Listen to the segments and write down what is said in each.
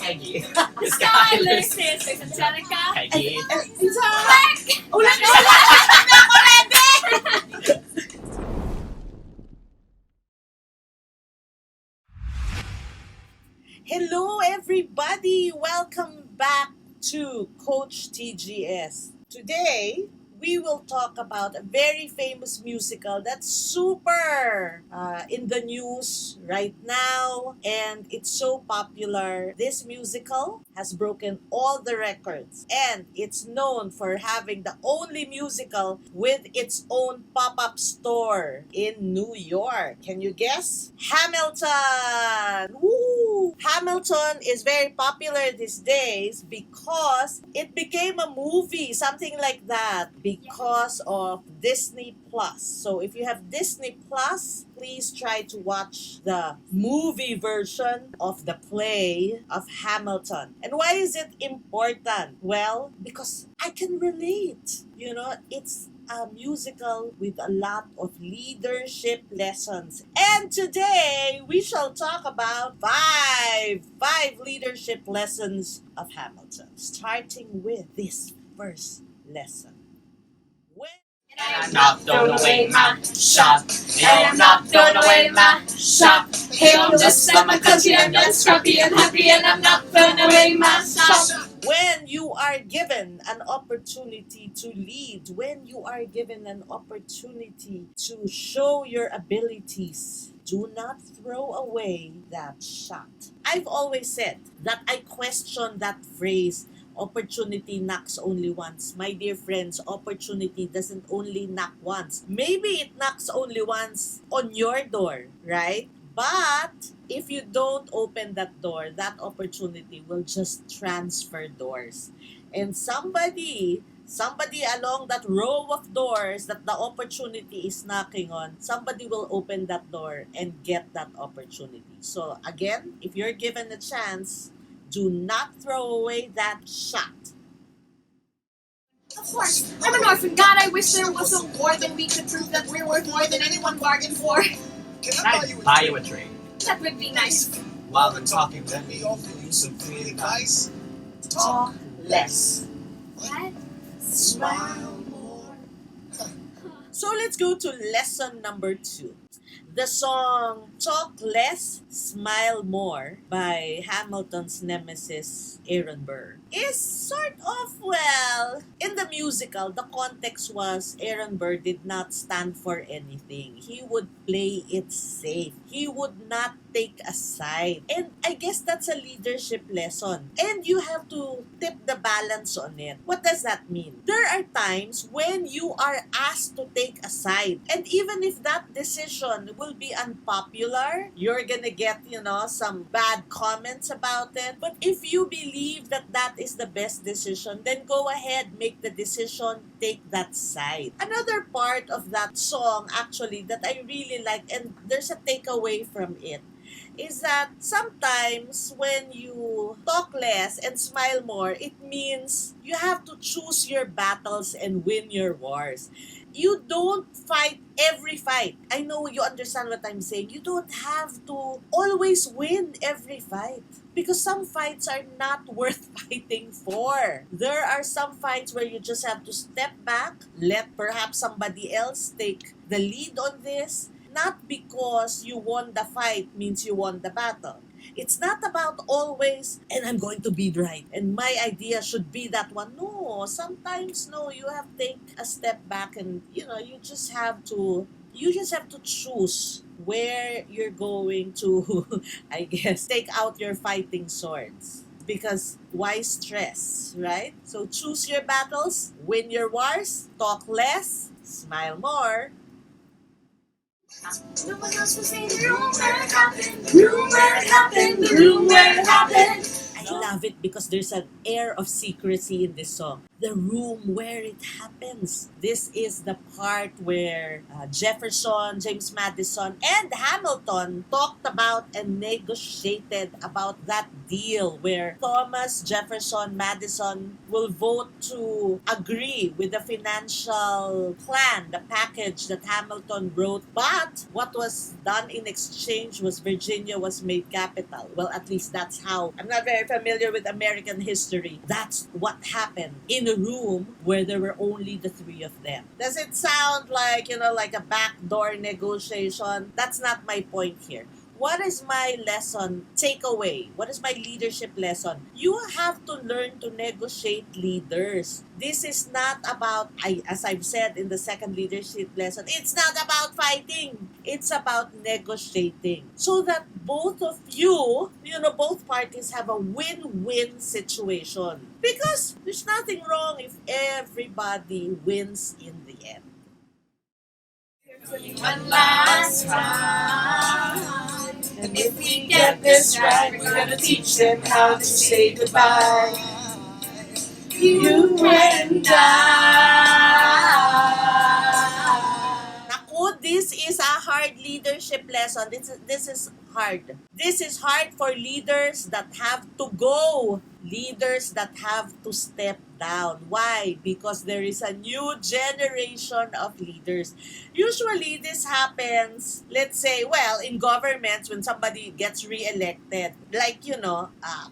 Peggy. Skyler Sisters, Angelica. Peggy. Ulan! Hello, everybody. Welcome back to Coach TGS. Today, we will talk about a very famous musical that's super in the news right now, and it's so popular. This musical has broken all the records, and it's known for having the only musical with its own pop-up store in New York. Can you guess? Hamilton! Woo! Hamilton is very popular these days because it became a movie, something like that, because of Disney Plus. So if you have Disney Plus, please try to watch the movie version of the play of Hamilton. And why is it important? Well, because I can relate. You know, it's a musical with a lot of leadership lessons. And today we shall talk about five leadership lessons of Hamilton, starting with this first lesson. When I'm not throwing away my shot. And I'm not throwing away my shot. Hey, I'm just like my country. I'm young, scrappy, and happy, and I'm not throwing away my shot. When you are given an opportunity to lead, when you are given an opportunity to show your abilities, do not throw away that shot. I've always said that I question that phrase, opportunity knocks only once. My dear friends, opportunity doesn't only knock once. Maybe it knocks only once on your door, right? But if you don't open that door, that opportunity will just transfer doors. And somebody along that row of doors that the opportunity is knocking on, somebody will open that door and get that opportunity. So again, if you're given a chance, do not throw away that shot. Of course, I'm an orphan. God, I wish there was a war, then we could prove that we're worth more than anyone bargained for. Can I buy you a drink? That would be nice. While we're talking, let me offer you some free advice. Talk less. What? Smile more. So let's go to lesson number 2. The song Talk Less, Smile More by Hamilton's nemesis Aaron Burr is sort of, well, in the musical, the context was Aaron Burr did not stand for anything. He would play it safe. He would not take a side. And I guess that's a leadership lesson. And you have to tip the balance on it. What does that mean? There are times when you are asked to take a side. And even if that decision will be unpopular, you're gonna get, some bad comments about it. But if you believe that that is the best decision, then go ahead, make the decision, take that side. Another part of that song, actually, that I really like, and there's a takeaway from it, is that sometimes when you talk less and smile more, it means you have to choose your battles and win your wars. You don't fight every fight. I know you understand what I'm saying. You don't have to always win every fight, because some fights are not worth fighting for. There are some fights where you just have to step back, let perhaps somebody else take the lead on this. Not because you won the fight means you won the battle. It's not about always, and I'm going to be right, and my idea should be that one. No, sometimes no, you have to take a step back, and you just have to choose where you're going to I guess take out your fighting swords. Because why stress, right? So choose your battles, win your wars, talk less, smile more. No one else was in the room where it happened. The room where it happened. The room where it happened. I love it because there's an air of secrecy in this song. the room where it happens. This is the part where Jefferson, James Madison, and Hamilton talked about and negotiated about that deal where Thomas Jefferson Madison will vote to agree with the financial plan, the package that Hamilton wrote. But what was done in exchange was Virginia was made capital. Well, at least that's how. I'm not very familiar with American history. That's what happened in a room where there were only the three of them. Does it sound like, like a backdoor negotiation? That's not my point here. What is my lesson takeaway? What is my leadership lesson? You have to learn to negotiate leaders. This is not about, as I've said in the second leadership lesson, it's not about fighting. It's about negotiating. So that both of you, both parties have a win-win situation. Because there's nothing wrong if everybody wins in the end. One last time. And if we get this right, we're gonna teach them how to say goodbye. You and I. Naku, this is a hard leadership lesson. This is hard. This is hard for leaders that have to go. Leaders that have to step down. Why? Because there is a new generation of leaders. Usually, this happens, let's say, in governments, when somebody gets re-elected. Like,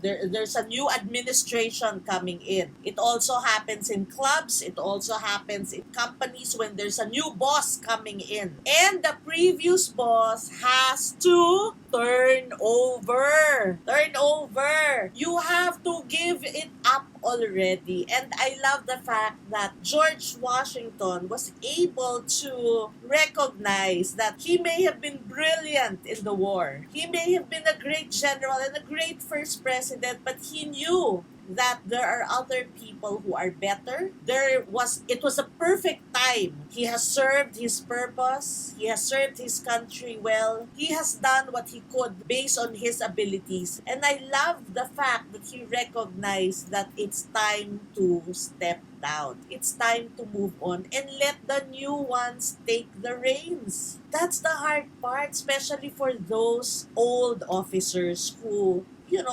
there's a new administration coming in. It also happens in clubs. It also happens in companies when there's a new boss coming in. And the previous boss has to turn over. Turn over. You have to give it up already. And I love the fact that George Washington was able to recognize that he may have been brilliant in the war. He may have been a great general and a great first president, but he knew that there are other people who are better. It was a perfect time. He has served his purpose. He has served his country well. He has done what he could based on his abilities. And I love the fact that he recognized that it's time to step down. It's time to move on and let the new ones take the reins. That's the hard part, especially for those old officers who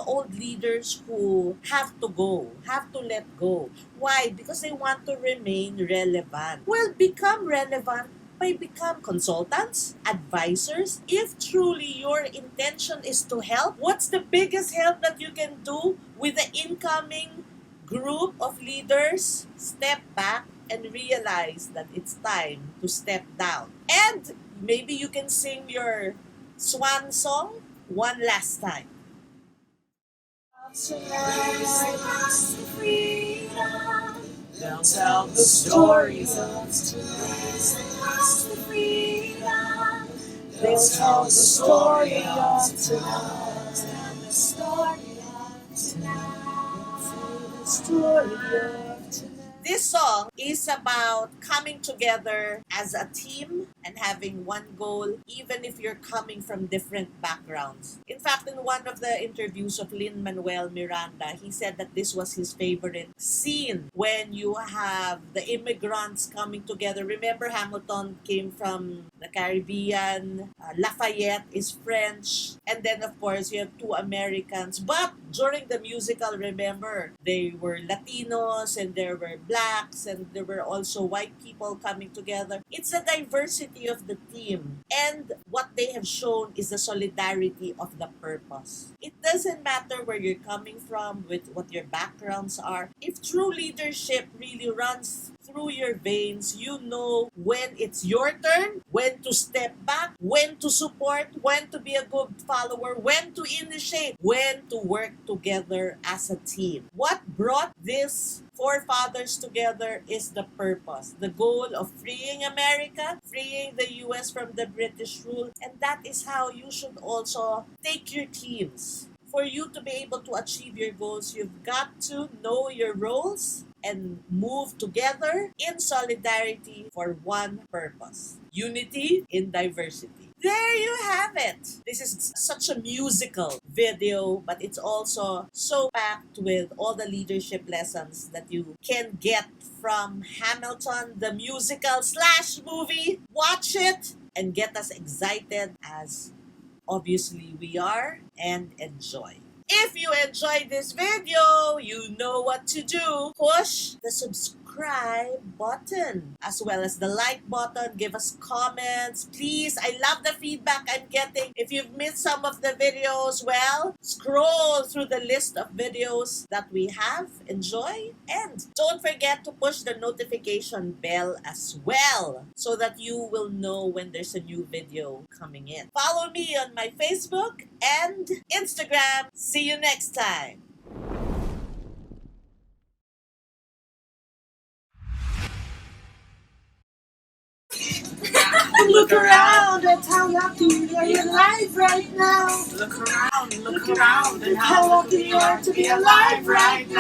old leaders who have to go, have to let go. Why? Because they want to remain relevant. Well, become relevant by become consultants, advisors. If truly your intention is to help, what's the biggest help that you can do with the incoming group of leaders? Step back and realize that it's time to step down. And maybe you can sing your swan song one last time. They'll tell the stories of freedom. They'll tell the story of tonight. The story of tonight. This song is about coming together as a team and having one goal, even if you're coming from different backgrounds. In fact, in one of the interviews of Lin-Manuel Miranda, he said that this was his favorite scene when you have the immigrants coming together. Remember, Hamilton came from the Caribbean, Lafayette is French, and then of course you have two Americans. But during the musical, remember, they were Latinos and there were blacks and there were also white people coming together. It's the diversity of the team. And what they have shown is the solidarity of the purpose. It doesn't matter where you're coming from, with what your backgrounds are. If true leadership really runs through your veins, you know when it's your turn, when to step back, when to support, when to be a good follower, when to initiate, when to work together as a team. What brought these forefathers together is the purpose, the goal of freeing America, freeing the US from the British rule, and that is how you should also take your teams. For you to be able to achieve your goals, you've got to know your roles and move together in solidarity for one purpose. Unity in diversity. There you have it. This is such a musical video, but it's also so packed with all the leadership lessons that you can get from Hamilton, the musical slash movie. Watch it and get as excited as obviously we are and enjoy. If you enjoyed this video, you know what to do. Push the subscribe button as well as the like button. Give us comments. Please, I love the feedback I'm getting. If you've missed some of the videos, well, scroll through the list of videos that we have. Enjoy. And don't forget to push the notification bell as well so that you will know when there's a new video coming in. Follow me on my Facebook and Instagram. See you next time. Look around at how lucky you're alive right now. Look around and how lucky you are to be alive right now.